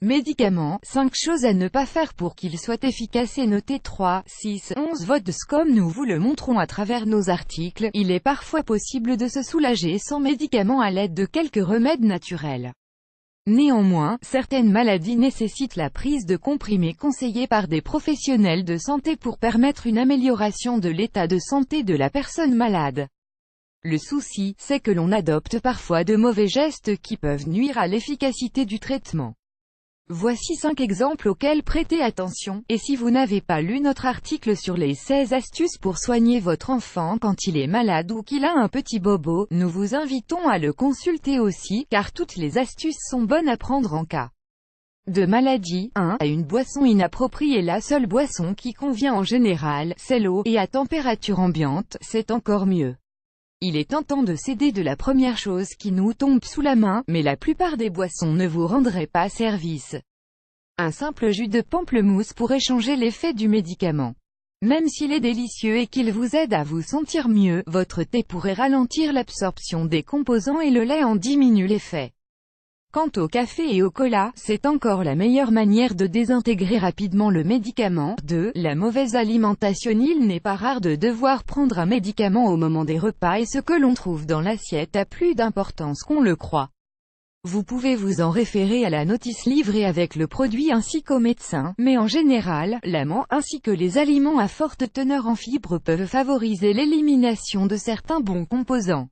Médicaments, 5 choses à ne pas faire pour qu'il soit efficace et noté 3, 6, 11 votes. Comme nous vous le montrons à travers nos articles, il est parfois possible de se soulager sans médicaments à l'aide de quelques remèdes naturels. Néanmoins, certaines maladies nécessitent la prise de comprimés conseillés par des professionnels de santé pour permettre une amélioration de l'état de santé de la personne malade. Le souci, c'est que l'on adopte parfois de mauvais gestes qui peuvent nuire à l'efficacité du traitement. Voici 5 exemples auxquels prêtez attention, et si vous n'avez pas lu notre article sur les 16 astuces pour soigner votre enfant quand il est malade ou qu'il a un petit bobo, nous vous invitons à le consulter aussi, car toutes les astuces sont bonnes à prendre en cas de maladie. 1. Une boisson inappropriée. La seule boisson qui convient en général, c'est l'eau, et à température ambiante, c'est encore mieux. Il est tentant de céder de la première chose qui nous tombe sous la main, mais la plupart des boissons ne vous rendraient pas service. Un simple jus de pamplemousse pourrait changer l'effet du médicament. Même s'il est délicieux et qu'il vous aide à vous sentir mieux, votre thé pourrait ralentir l'absorption des composants et le lait en diminue l'effet. Quant au café et au cola, c'est encore la meilleure manière de désintégrer rapidement le médicament. 2. La mauvaise alimentation. Il n'est pas rare de devoir prendre un médicament au moment des repas et ce que l'on trouve dans l'assiette a plus d'importance qu'on le croit. Vous pouvez vous en référer à la notice livrée avec le produit ainsi qu'au médecin, mais en général, l'amande ainsi que les aliments à forte teneur en fibres peuvent favoriser l'élimination de certains bons composants.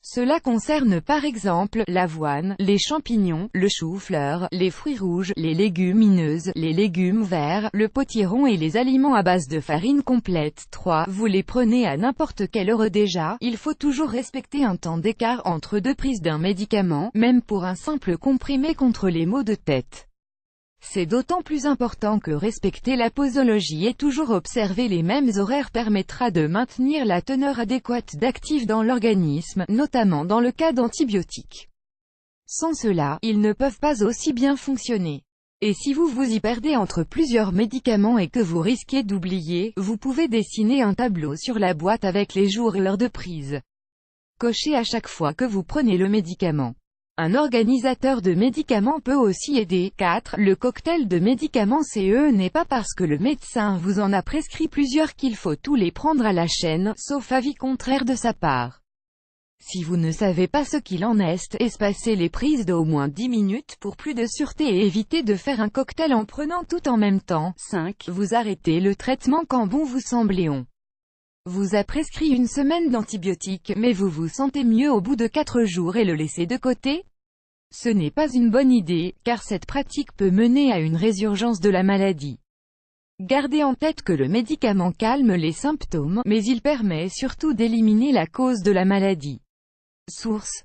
Cela concerne par exemple l'avoine, les champignons, le chou-fleur, les fruits rouges, les légumineuses, les légumes verts, le potiron et les aliments à base de farine complète. 3. Vous les prenez à n'importe quelle heure. Déjà, il faut toujours respecter un temps d'écart entre deux prises d'un médicament, même pour un simple comprimé contre les maux de tête. C'est d'autant plus important que respecter la posologie et toujours observer les mêmes horaires permettra de maintenir la teneur adéquate d'actifs dans l'organisme, notamment dans le cas d'antibiotiques. Sans cela, ils ne peuvent pas aussi bien fonctionner. Et si vous vous y perdez entre plusieurs médicaments et que vous risquez d'oublier, vous pouvez dessiner un tableau sur la boîte avec les jours et l'heure de prise. Cochez à chaque fois que vous prenez le médicament. Un organisateur de médicaments peut aussi aider. 4. Le cocktail de médicaments. Ce n'est pas parce que le médecin vous en a prescrit plusieurs qu'il faut tous les prendre à la chaîne, sauf avis contraire de sa part. Si vous ne savez pas ce qu'il en est, espacez les prises d'au moins 10 minutes pour plus de sûreté et évitez de faire un cocktail en prenant tout en même temps. 5. Vous arrêtez le traitement quand bon vous semble. On vous a prescrit une semaine d'antibiotiques, mais vous vous sentez mieux au bout de 4 jours et le laissez de côté? Ce n'est pas une bonne idée, car cette pratique peut mener à une résurgence de la maladie. Gardez en tête que le médicament calme les symptômes, mais il permet surtout d'éliminer la cause de la maladie. Source